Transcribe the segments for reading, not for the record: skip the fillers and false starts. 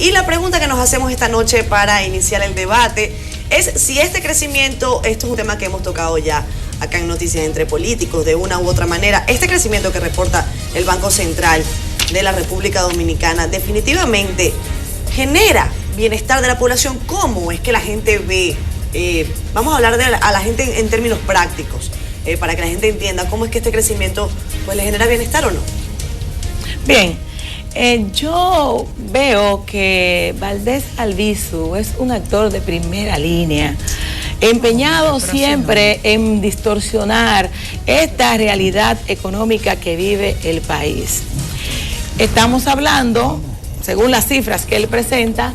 Y la pregunta que nos hacemos esta noche para iniciar el debate es si este crecimiento, esto es un tema que hemos tocado ya acá en Noticias Entre Políticos de una u otra manera, este crecimiento que reporta el Banco Central de la República Dominicana definitivamente genera bienestar de la población. ¿Cómo es que la gente ve? Vamos a hablar a la gente en términos prácticos, para que la gente entienda cómo es que este crecimiento pues le genera bienestar o no. Bien, yo veo que Valdés Albizu es un actor de primera línea, empeñado siempre en distorsionar esta realidad económica que vive el país. Estamos hablando, según las cifras que él presenta,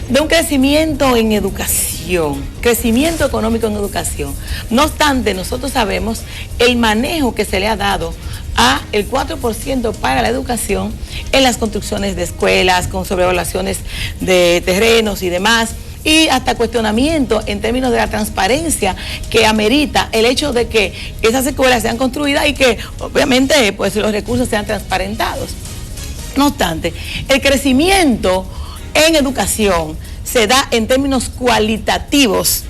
de un crecimiento en educación, crecimiento económico en educación. No obstante, nosotros sabemos el manejo que se le ha dado a el 4% para la educación en las construcciones de escuelas, con sobrevaluaciones de terrenos y demás, y hasta cuestionamiento en términos de la transparencia que amerita el hecho de que esas escuelas sean construidas y que obviamente pues los recursos sean transparentados. No obstante, el crecimiento en educación se da en términos cualitativos.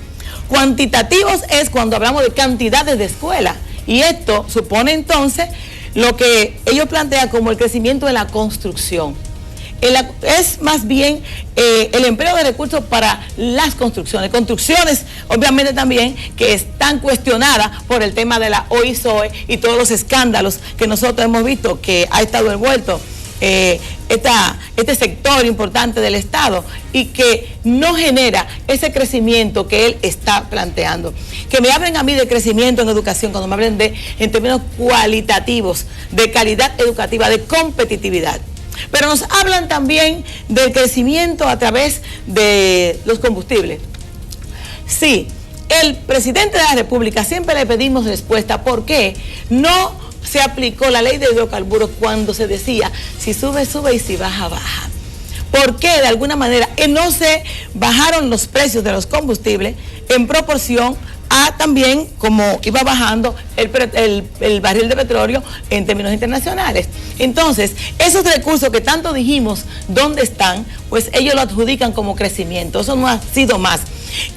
Cuantitativos es cuando hablamos de cantidades de escuelas, y esto supone entonces lo que ellos plantean como el crecimiento de la construcción. Es más bien el empleo de recursos para las construcciones. Construcciones, obviamente también, que están cuestionadas por el tema de la OISOE y todos los escándalos que nosotros hemos visto que ha estado envuelto este sector importante del Estado, y que no genera ese crecimiento que él está planteando. Que me hablen a mí de crecimiento en educación cuando me hablen en términos cualitativos, de calidad educativa, de competitividad. Pero nos hablan también del crecimiento a través de los combustibles. Sí, el presidente de la República siempre le pedimos respuesta. ¿Por qué no se aplicó la ley de hidrocarburos cuando se decía si sube, sube y si baja, baja? ¿Por qué de alguna manera no se bajaron los precios de los combustibles en proporción a también como iba bajando el barril de petróleo en términos internacionales? Entonces, esos recursos que tanto dijimos, ¿dónde están? Pues ellos lo adjudican como crecimiento. Eso no ha sido más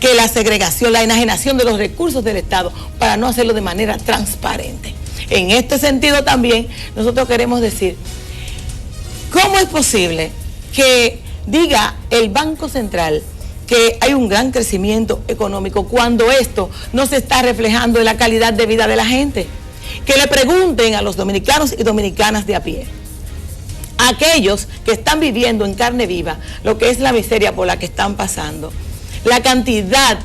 que la segregación, la enajenación de los recursos del Estado para no hacerlo de manera transparente. En este sentido también nosotros queremos decir, ¿cómo es posible que diga el Banco Central que hay un gran crecimiento económico cuando esto no se está reflejando en la calidad de vida de la gente? Que le pregunten a los dominicanos y dominicanas de a pie, a aquellos que están viviendo en carne viva lo que es la miseria por la que están pasando, la cantidad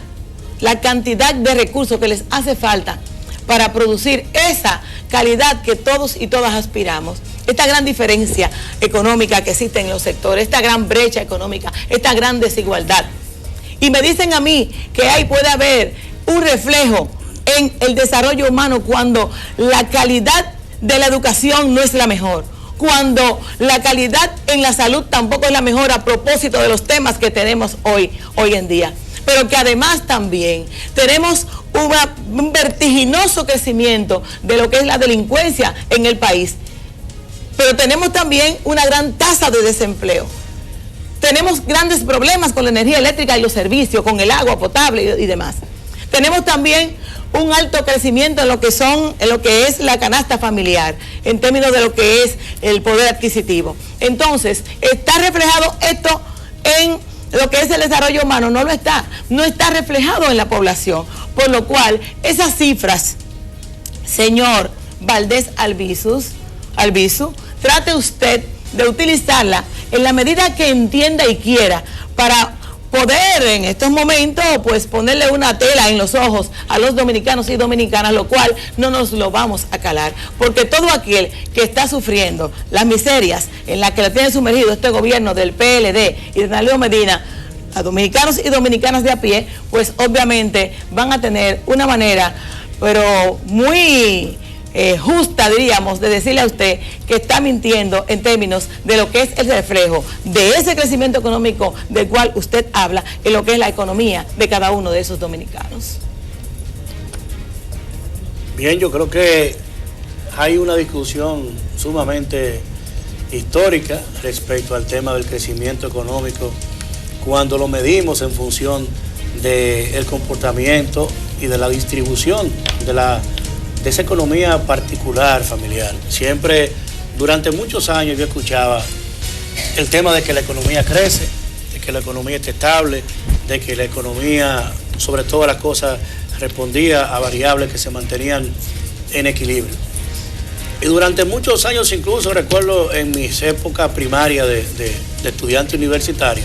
de recursos que les hace falta para producir esa calidad que todos y todas aspiramos, esta gran diferencia económica que existe en los sectores, esta gran brecha económica, esta gran desigualdad. Y me dicen a mí que ahí puede haber un reflejo en el desarrollo humano cuando la calidad de la educación no es la mejor, cuando la calidad en la salud tampoco es la mejor, a propósito de los temas que tenemos hoy en día. Pero que además también tenemos un vertiginoso crecimiento de lo que es la delincuencia en el país. Pero tenemos también una gran tasa de desempleo. Tenemos grandes problemas con la energía eléctrica y los servicios, con el agua potable y demás. Tenemos también un alto crecimiento en lo que es la canasta familiar, en términos de lo que es el poder adquisitivo. Entonces, ¿está reflejado esto en lo que es el desarrollo humano? No lo está, no está reflejado en la población, por lo cual esas cifras, señor Valdés Albizu, trate usted de utilizarla en la medida que entienda y quiera para poder en estos momentos pues ponerle una tela en los ojos a los dominicanos y dominicanas, lo cual no nos lo vamos a calar, porque todo aquel que está sufriendo las miserias en las que le tiene sumergido este gobierno del PLD y de Danilo Medina, a dominicanos y dominicanas de a pie, pues obviamente van a tener una manera, pero muy justa, diríamos, de decirle a usted que está mintiendo en términos de lo que es el reflejo de ese crecimiento económico del cual usted habla, en lo que es la economía de cada uno de esos dominicanos. Bien, yo creo que hay una discusión sumamente histórica respecto al tema del crecimiento económico cuando lo medimos en función del comportamiento y de la distribución de esa economía particular, familiar. Siempre, durante muchos años yo escuchaba el tema de que la economía crece, de que la economía está estable, de que la economía, sobre todas las cosas, respondía a variables que se mantenían en equilibrio. Y durante muchos años, incluso recuerdo en mis épocas primarias de estudiante universitario,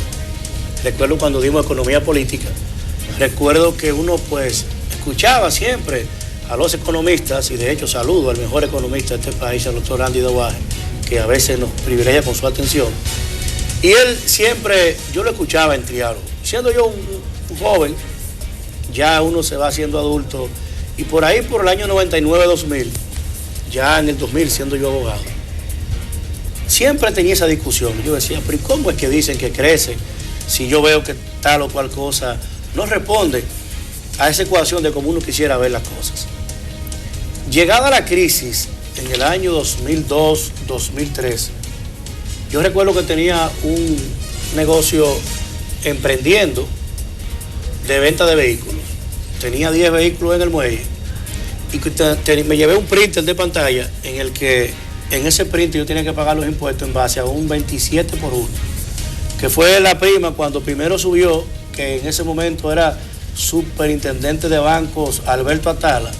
recuerdo cuando dimos economía política, recuerdo que uno pues escuchaba siempre a los economistas, y de hecho saludo al mejor economista de este país, al doctor Andy Dowaje, que a veces nos privilegia con su atención. Y él siempre, yo lo escuchaba en diálogo. Siendo yo un joven, ya uno se va haciendo adulto, y por ahí por el año 99-2000, ya en el 2000 siendo yo abogado, siempre tenía esa discusión. Yo decía, pero ¿cómo es que dicen que crece si yo veo que tal o cual cosa no responde a esa ecuación de cómo uno quisiera ver las cosas? Llegada la crisis en el año 2002-2003, yo recuerdo que tenía un negocio emprendiendo de venta de vehículos. Tenía 10 vehículos en el muelle y me llevé un printer de pantalla en el que en ese printer yo tenía que pagar los impuestos en base a un 27 por 1, que fue la prima cuando primero subió, que en ese momento era superintendente de bancos Alberto Atala,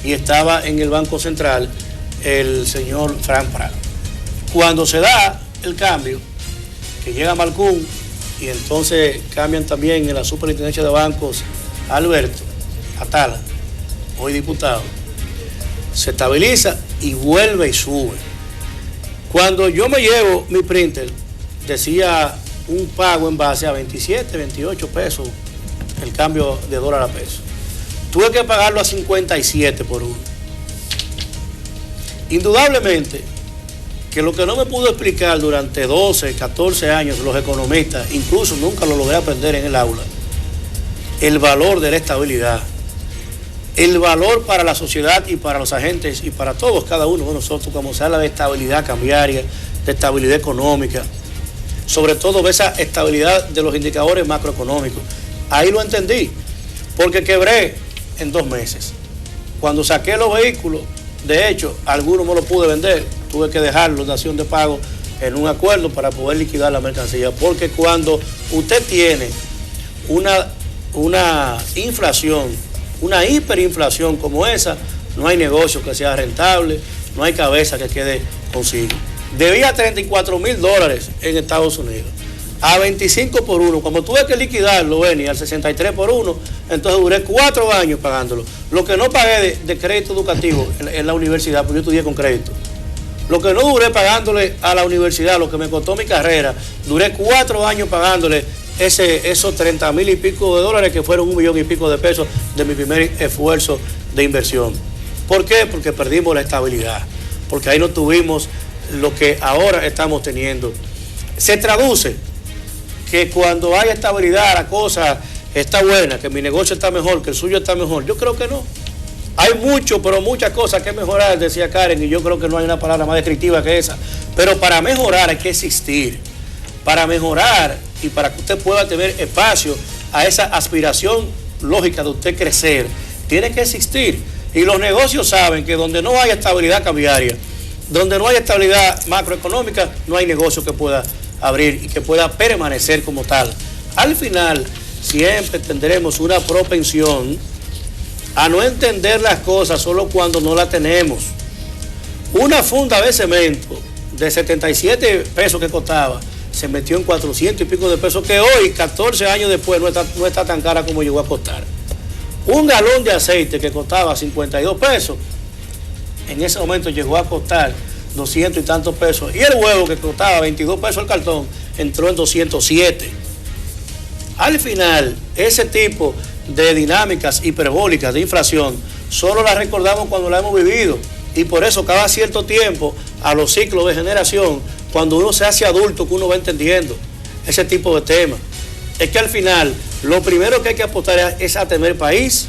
y estaba en el Banco Central el señor Fran Prat. Cuando se da el cambio, que llega Malcún, y entonces cambian también en la superintendencia de bancos a Alberto Atala, hoy diputado, se estabiliza y vuelve y sube. Cuando yo me llevo mi printer, decía un pago en base a 27, 28 pesos, el cambio de dólar a peso. Tuve que pagarlo a 57 por 1. Indudablemente que lo que no me pudo explicar durante 12, 14 años los economistas, incluso nunca lo logré aprender en el aula, el valor de la estabilidad, el valor para la sociedad y para los agentes y para todos, cada uno de nosotros, como se habla de estabilidad cambiaria, de estabilidad económica, sobre todo esa estabilidad de los indicadores macroeconómicos. Ahí lo entendí, porque quebré en 2 meses. Cuando saqué los vehículos, de hecho, algunos no los pude vender, tuve que dejarlos de acción de pago en un acuerdo para poder liquidar la mercancía, porque cuando usted tiene una inflación, una hiperinflación como esa, no hay negocio que sea rentable, no hay cabeza que quede consigo. Debía $34,000 en Estados Unidos, a 25 por 1. Cuando tuve que liquidarlo, venía al 63 por 1, entonces duré 4 años pagándolo. Lo que no pagué de crédito educativo en la universidad, porque yo estudié con crédito. Lo que no duré pagándole a la universidad, lo que me costó mi carrera, duré 4 años pagándole esos 30,000 y pico de dólares, que fueron 1 millón y pico de pesos de mi primer esfuerzo de inversión. ¿Por qué? Porque perdimos la estabilidad, porque ahí no tuvimos lo que ahora estamos teniendo. Se traduce que cuando hay estabilidad la cosa está buena, que mi negocio está mejor, que el suyo está mejor. Yo creo que no. Hay mucho, pero muchas cosas que mejorar, decía Karen, y yo creo que no hay una palabra más descriptiva que esa. Pero para mejorar hay que existir. Para mejorar y para que usted pueda tener espacio a esa aspiración lógica de usted crecer, tiene que existir. Y los negocios saben que donde no hay estabilidad cambiaria, donde no hay estabilidad macroeconómica, no hay negocio que pueda abrir y que pueda permanecer como tal. Al final, siempre tendremos una propensión a no entender las cosas solo cuando no las tenemos. Una funda de cemento de 77 pesos que costaba, se metió en 400 y pico de pesos, que hoy, 14 años después, no está tan cara como llegó a costar. Un galón de aceite que costaba 52 pesos, en ese momento llegó a costar 200 y tantos pesos. Y el huevo, que costaba 22 pesos el cartón, entró en 207. Al final, ese tipo de dinámicas hiperbólicas de inflación solo las recordamos cuando la hemos vivido, y por eso cada cierto tiempo, a los ciclos de generación, cuando uno se hace adulto, que uno va entendiendo ese tipo de temas. Es que al final lo primero que hay que apostar es a tener país,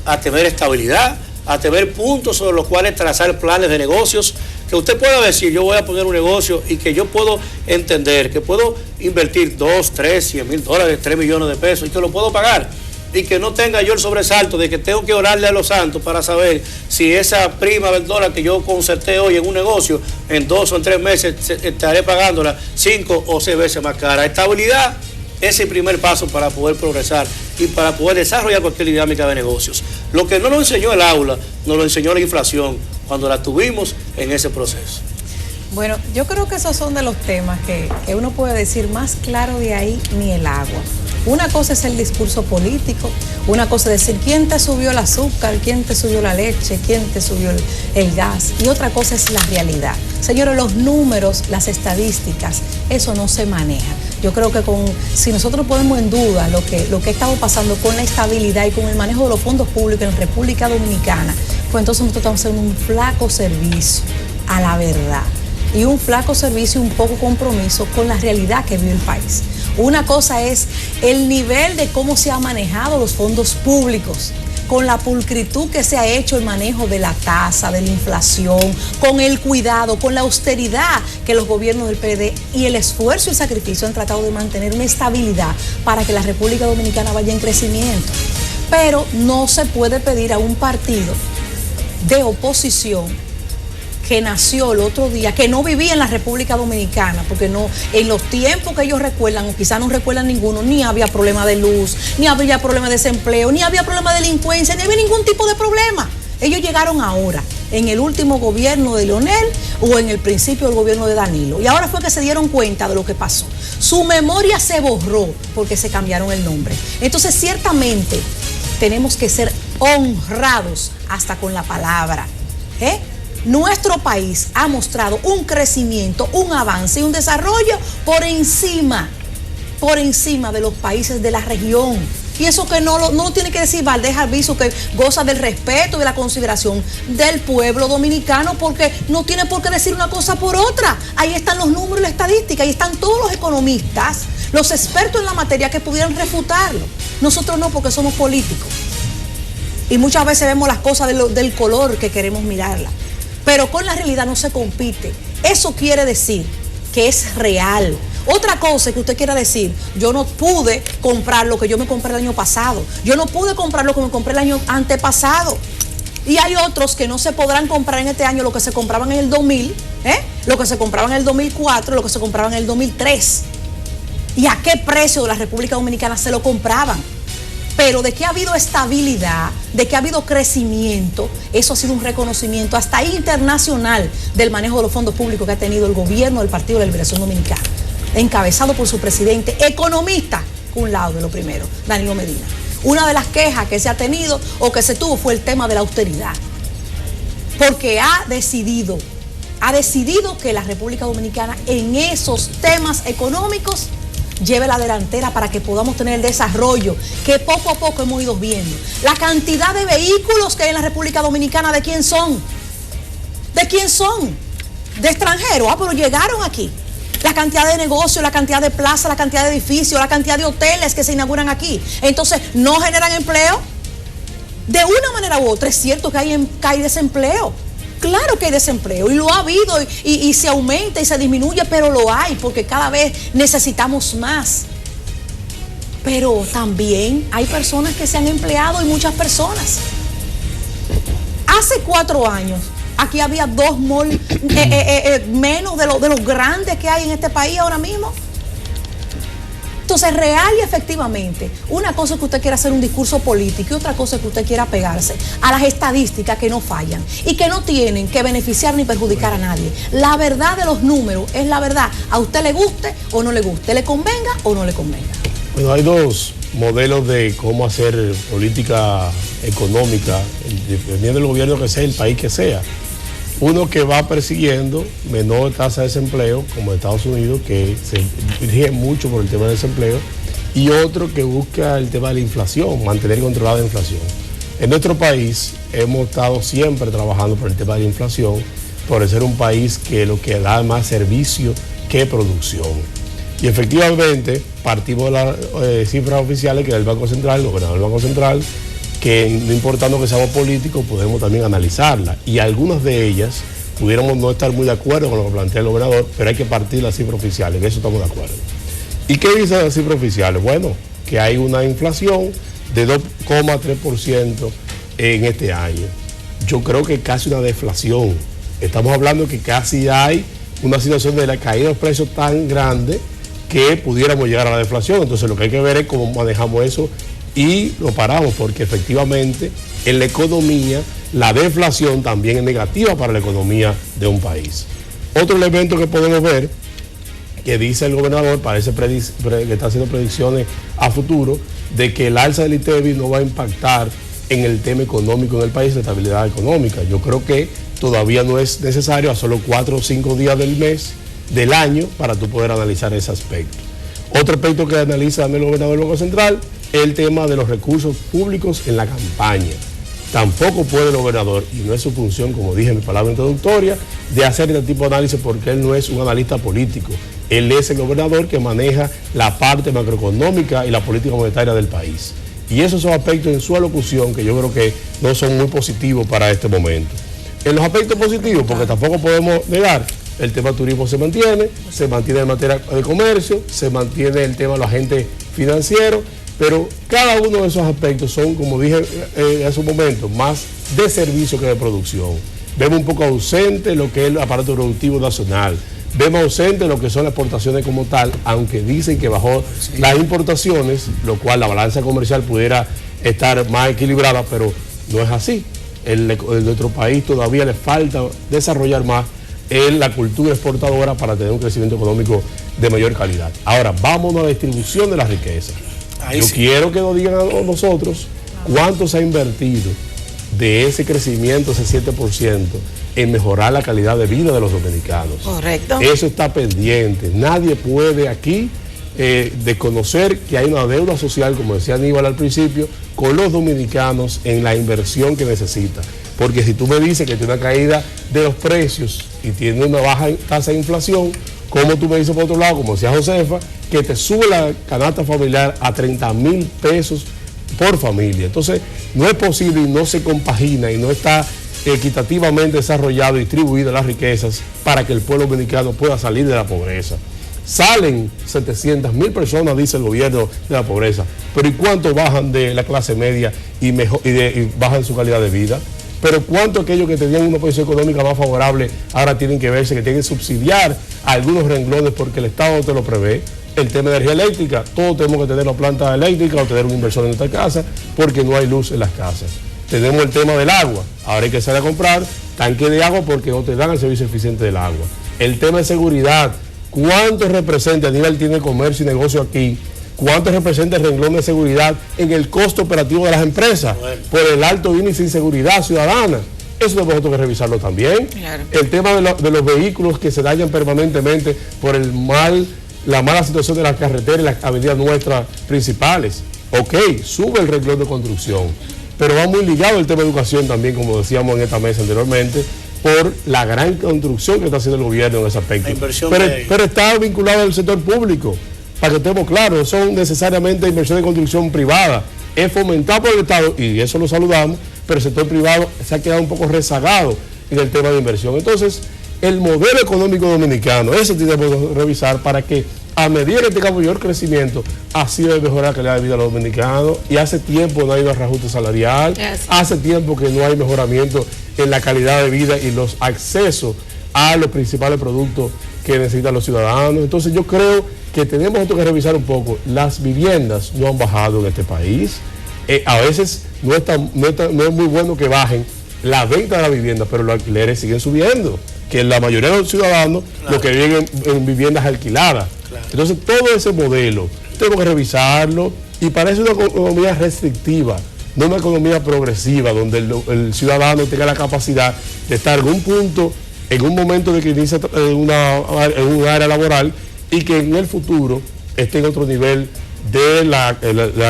a tener estabilidad, a tener puntos sobre los cuales trazar planes de negocios que usted pueda decir, yo voy a poner un negocio y que yo puedo entender, que puedo invertir 2, 3, 100 mil dólares, 3 millones de pesos y que lo puedo pagar. Y que no tenga yo el sobresalto de que tengo que orarle a los santos para saber si esa prima del dólar que yo concerté hoy en un negocio, en 2 o en 3 meses estaré pagándola 5 o 6 veces más cara. Estabilidad es el primer paso para poder progresar y para poder desarrollar cualquier dinámica de negocios. Lo que no nos enseñó el aula, nos lo enseñó la inflación cuando la tuvimos en ese proceso. Bueno, yo creo que esos son de los temas que uno puede decir más claro de ahí ni el agua. Una cosa es el discurso político, una cosa es decir quién te subió el azúcar, quién te subió la leche, quién te subió el gas, y otra cosa es la realidad. Señores, los números, las estadísticas, eso no se maneja. Yo creo que si nosotros ponemos en duda lo que ha estado pasando con la estabilidad y con el manejo de los fondos públicos en República Dominicana, pues entonces nosotros estamos haciendo un flaco servicio a la verdad y un flaco servicio y un poco compromiso con la realidad que vive el país. Una cosa es el nivel de cómo se han manejado los fondos públicos, con la pulcritud que se ha hecho el manejo de la tasa, de la inflación, con el cuidado, con la austeridad que los gobiernos del PLD y el esfuerzo y sacrificio han tratado de mantener una estabilidad para que la República Dominicana vaya en crecimiento. Pero no se puede pedir a un partido de oposición que nació el otro día, que no vivía en la República Dominicana, porque no, en los tiempos que ellos recuerdan, o quizás no recuerdan ninguno, ni había problema de luz, ni había problema de desempleo, ni había problema de delincuencia, ni había ningún tipo de problema. Ellos llegaron ahora, en el último gobierno de Leonel o en el principio del gobierno de Danilo, y ahora fue que se dieron cuenta de lo que pasó. Su memoria se borró porque se cambiaron el nombre. Entonces, ciertamente, tenemos que ser honrados hasta con la palabra, Nuestro país ha mostrado un crecimiento, un avance y un desarrollo por encima de los países de la región. Y eso que no tiene que decir Valdés Albizu, que goza del respeto y de la consideración del pueblo dominicano, porque no tiene por qué decir una cosa por otra. Ahí están los números y la estadística, ahí están todos los economistas, los expertos en la materia que pudieran refutarlo. Nosotros no, porque somos políticos. Y muchas veces vemos las cosas del color que queremos mirarla. Pero con la realidad no se compite. Eso quiere decir que es real. Otra cosa que usted quiera decir, yo no pude comprar lo que yo me compré el año pasado. Yo no pude comprar lo que me compré el año antepasado. Y hay otros que no se podrán comprar en este año lo que se compraban en el 2000, lo que se compraban en el 2004, lo que se compraban en el 2003. ¿Y a qué precio de la República Dominicana se lo compraban? Pero de que ha habido estabilidad, de que ha habido crecimiento, eso ha sido un reconocimiento hasta internacional del manejo de los fondos públicos que ha tenido el gobierno del Partido de la Liberación Dominicana, encabezado por su presidente, economista, cum laude, lo primero, Danilo Medina. Una de las quejas que se ha tenido o que se tuvo fue el tema de la austeridad, porque ha decidido que la República Dominicana en esos temas económicos lleve la delantera para que podamos tener el desarrollo que poco a poco hemos ido viendo. La cantidad de vehículos que hay en la República Dominicana, ¿de quién son? ¿De quién son? De extranjeros. Pero llegaron aquí. La cantidad de negocios, la cantidad de plazas, la cantidad de edificios, la cantidad de hoteles que se inauguran aquí. Entonces, ¿no generan empleo? De una manera u otra, es cierto que hay desempleo. Claro que hay desempleo y lo ha habido y se aumenta y se disminuye, pero lo hay porque cada vez necesitamos más. Pero también hay personas que se han empleado y muchas personas. Hace 4 años aquí había 2 malls menos de los grandes que hay en este país ahora mismo. Entonces, real y efectivamente, una cosa es que usted quiera hacer un discurso político y otra cosa es que usted quiera pegarse a las estadísticas que no fallan y que no tienen que beneficiar ni perjudicar a nadie. La verdad de los números es la verdad. A usted le guste o no le guste, le convenga o no le convenga. Bueno, hay 2 modelos de cómo hacer política económica, dependiendo del gobierno que sea, el país que sea. Uno que va persiguiendo menor tasa de desempleo, como Estados Unidos, que se dirige mucho por el tema del desempleo, y otro que busca el tema de la inflación, mantener controlada la inflación. En nuestro país hemos estado siempre trabajando por el tema de la inflación, por ser un país que lo que da más servicio que producción. Y efectivamente partimos de las cifras oficiales que da el Banco Central, el gobernador del Banco Central, que no importando que seamos políticos podemos también analizarlas, y algunas de ellas pudiéramos no estar muy de acuerdo con lo que plantea el gobernador, pero hay que partir de las cifras oficiales, en eso estamos de acuerdo. ¿Y qué dicen las cifras oficiales? Bueno, que hay una inflación de 2,3% en este año. Yo creo que casi una deflación. Estamos hablando que casi hay una situación de la caída de los precios tan grande que pudiéramos llegar a la deflación. Entonces lo que hay que ver es cómo manejamos eso y lo paramos, porque efectivamente en la economía la deflación también es negativa para la economía de un país. Otro elemento que podemos ver, que dice el gobernador, parece que está haciendo predicciones a futuro, de que el alza del ITEVI no va a impactar en el tema económico en el país, la estabilidad económica. Yo creo que todavía no es necesario a solo 4 o 5 días del mes, del año, para tú poder analizar ese aspecto. Otro aspecto que analiza también el gobernador del Banco Central es el tema de los recursos públicos en la campaña. Tampoco puede el gobernador, y no es su función, como dije en mi palabra introductoria, de hacer este tipo de análisis, porque él no es un analista político. Él es el gobernador que maneja la parte macroeconómica y la política monetaria del país. Y esos son aspectos en su alocución que yo creo que no son muy positivos para este momento. En los aspectos positivos, porque tampoco podemos negar, el tema turismo se mantiene en materia de comercio, se mantiene el tema de los agentes financieros, pero cada uno de esos aspectos son, como dije hace un momento, más de servicio que de producción. Vemos un poco ausente lo que es el aparato productivo nacional. Vemos ausente lo que son las exportaciones como tal, aunque dicen que bajó las importaciones, lo cual la balanza comercial pudiera estar más equilibrada, pero no es así. En nuestro país todavía le falta desarrollar más en la cultura exportadora para tener un crecimiento económico de mayor calidad. Ahora, vámonos a la distribución de la riqueza. Yo quiero que nos digan a nosotros cuánto se ha invertido de ese crecimiento, ese 7%, en mejorar la calidad de vida de los dominicanos. Correcto. Eso está pendiente. Nadie puede aquí desconocer que hay una deuda social, como decía Aníbal al principio, con los dominicanos en la inversión que necesita. Porque si tú me dices que tiene una caída de los precios y tiene una baja tasa de inflación, como tú me dices por otro lado, como decía Josefa, que te sube la canasta familiar a 30,000 pesos por familia. Entonces, no es posible y no se compagina y no está equitativamente desarrollado y distribuida las riquezas para que el pueblo dominicano pueda salir de la pobreza. Salen 700,000 personas, dice el gobierno, de la pobreza, pero ¿y cuánto bajan de la clase media y bajan su calidad de vida? Pero ¿cuánto aquellos que tenían una posición económica más favorable ahora tienen que verse que tienen que subsidiar algunos renglones porque el Estado no te lo prevé? El tema de energía eléctrica, todos tenemos que tener una planta eléctrica o tener un inversor en nuestra casa porque no hay luz en las casas. Tenemos el tema del agua, ahora hay que salir a comprar tanque de agua porque no te dan el servicio eficiente del agua. El tema de seguridad, ¿cuánto representa? Aníbal tiene comercio y negocio aquí. ¿Cuánto representa el renglón de seguridad en el costo operativo de las empresas por el alto índice de inseguridad ciudadana? Eso tenemos nosotros que revisarlo también. Claro. El tema de los vehículos que se dañan permanentemente por la mala situación de las carreteras y las avenidas nuestras principales. Ok, sube el renglón de construcción, pero va muy ligado el tema de educación también, como decíamos en esta mesa anteriormente, por la gran construcción que está haciendo el gobierno en ese aspecto. Pero está vinculado al sector público. Para que estemos claros, son necesariamente inversiones de construcción privada. Es fomentado por el Estado, y eso lo saludamos, pero el sector privado se ha quedado un poco rezagado en el tema de inversión. Entonces, el modelo económico dominicano, eso tenemos que revisar para que a medida que tenga mayor crecimiento, así debe mejorar la calidad de vida de los dominicanos. Y hace tiempo no hay un reajuste salarial, hace tiempo que no hay mejoramiento en la calidad de vida y los accesos a los principales productos que necesitan los ciudadanos. Entonces yo creo que tenemos que revisar un poco. Las viviendas no han bajado en este país. A veces no es muy bueno que bajen la venta de la vivienda, pero los alquileres siguen subiendo, que la mayoría de los ciudadanos lo que viven en viviendas alquiladas. Entonces todo ese modelo tenemos que revisarlo, y parece una economía restrictiva, no una economía progresiva, donde el ciudadano tenga la capacidad de estar en un punto, en un momento de que inicia en un área laboral, y que en el futuro esté en otro nivel de la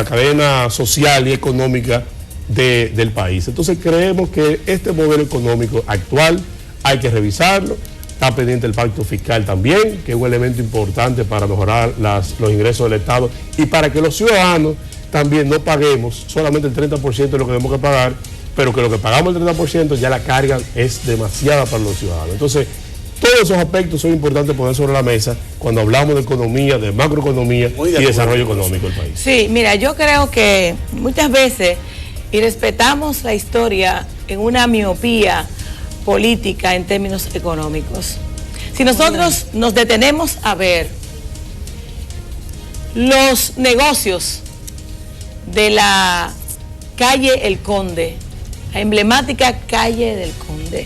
cadena social y económica del país. Entonces creemos que este modelo económico actual hay que revisarlo. Está pendiente el pacto fiscal también, que es un elemento importante para mejorar los ingresos del Estado y para que los ciudadanos también no paguemos solamente el 30% de lo que tenemos que pagar pero que lo que pagamos el 30% ya la carga es demasiada para los ciudadanos. Entonces, todos esos aspectos son importantes poner sobre la mesa cuando hablamos de economía, de macroeconomía y desarrollo económico del país. Sí, mira, yo creo que muchas veces irrespetamos la historia en una miopía política en términos económicos. Si nosotros nos detenemos a ver los negocios de la calle El Conde, la emblemática calle del Conde,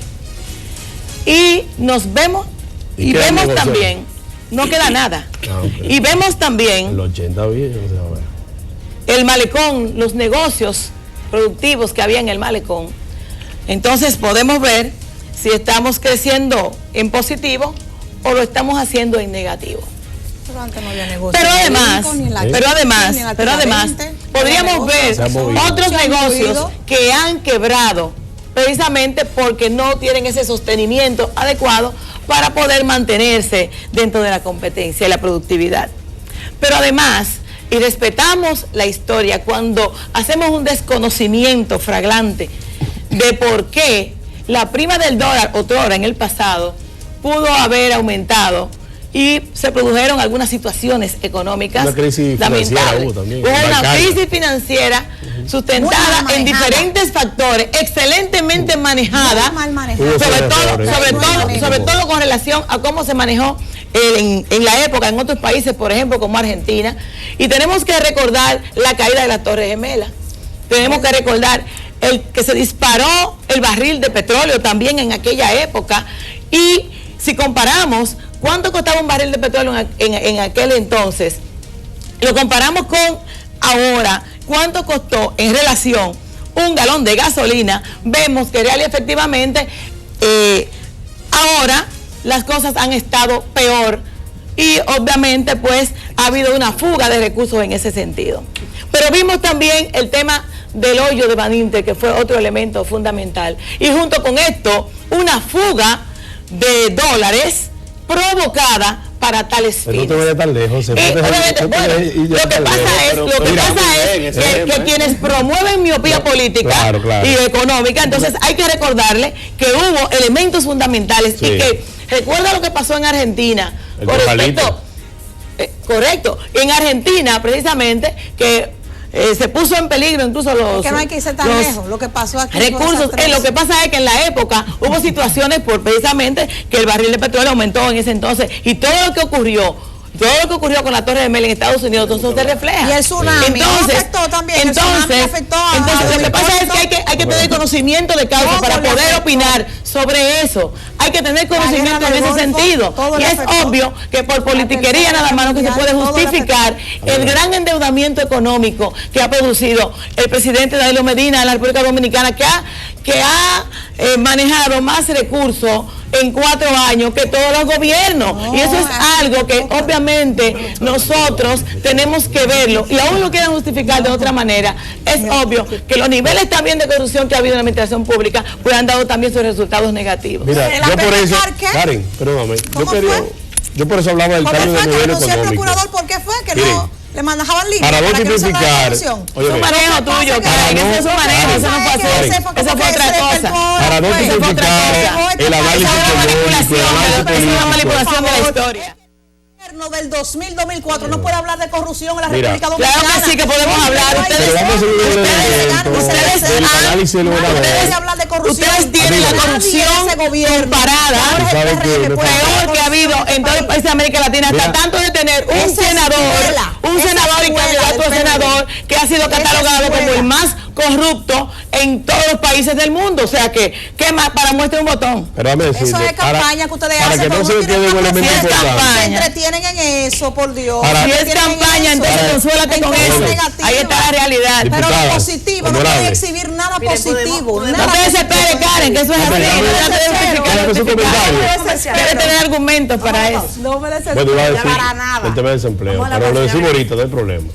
y nos vemos y vemos también, no queda nada, y vemos también en los 80 bien, el malecón, los negocios productivos que había en el malecón. Entonces podemos ver si estamos creciendo en positivo o lo estamos haciendo en negativo. Pero además, podríamos ver otros negocios que han quebrado precisamente porque no tienen ese sostenimiento adecuado para poder mantenerse dentro de la competencia y la productividad. Pero además, y respetamos la historia cuando hacemos un desconocimiento flagrante de por qué la prima del dólar otrora en el pasado pudo haber aumentado y se produjeron algunas situaciones económicas lamentables. Hubo una crisis financiera sustentada en diferentes factores, excelentemente manejada, sobre todo con relación a cómo se manejó en la época en otros países, por ejemplo, como Argentina. Y tenemos que recordar la caída de las Torres Gemelas. Tenemos que recordar el que se disparó el barril de petróleo también en aquella época. Y si comparamos cuánto costaba un barril de petróleo en aquel entonces, lo comparamos con ahora, cuánto costó en relación un galón de gasolina, vemos que real y efectivamente ahora las cosas han estado peor y obviamente pues ha habido una fuga de recursos en ese sentido. Pero vimos también el tema del hoyo de Baninter, que fue otro elemento fundamental, y junto con esto una fuga de dólares provocada para tales fines. Pero no te vayas tan lejos. Lo que pasa es que quienes promueven miopía política y económica, entonces hay que recordarle que hubo elementos fundamentales y que recuerda lo que pasó en Argentina. Correcto. En Argentina, precisamente, que se puso en peligro incluso los, que no hay que irse tan lejos, lo que pasó aquí recursos. Lo que pasa es que en la época hubo situaciones por precisamente que el barril de petróleo aumentó en ese entonces y todo lo que ocurrió con la Torre Gemela en Estados Unidos, entonces se refleja. Y el tsunami afectó también. Entonces lo que pasa es que hay que tener conocimiento de causa para poder opinar sobre eso. Hay que tener conocimiento en ese sentido. Y es obvio que por politiquería nada más no que se puede justificar el gran endeudamiento económico que ha producido el presidente Danilo Medina de la República Dominicana, que ha manejado más recursos en 4 años que todos los gobiernos. Y eso es algo que obviamente nosotros tenemos que verlo. Y aún lo quieren justificar de otra manera. Es obvio que los niveles también de corrupción que ha habido en la administración pública pues han dado también sus resultados negativos. Mira, yo por eso, Karen, perdóname, yo por eso hablaba del cambio de modelo económico. Procurador, ¿por qué fue que no le manejaban líneas? Para no tipificar, es un manejo tuyo, Karen, eso es un manejo, eso no fue así. Eso fue otra cosa. Para no tipificar el análisis económico, es una manipulación de la historia. Del 2000-2004 no puede hablar de corrupción en la República Dominicana. Claro que sí que podemos hablar. Ustedes tienen la corrupción comparada peor que ha habido en todo el país de América Latina, hasta tanto de tener un senador y candidato a senador que ha sido catalogado como el más corrupto en todos los países del mundo. O sea que, ¿qué más? Para muestra un botón. Eso es campaña que ustedes hacen. Para que no se quede un elemento importante. Se entretienen en eso, por Dios. Si es campaña, entonces consuélate con eso. Ahí está la realidad. Pero lo positivo, no puede exhibir nada positivo. No te desesperes, Karen, que eso es así. Debe tener argumentos para eso. No me desesperes para nada. El tema del desempleo. Pero lo decimos ahorita, no hay problema.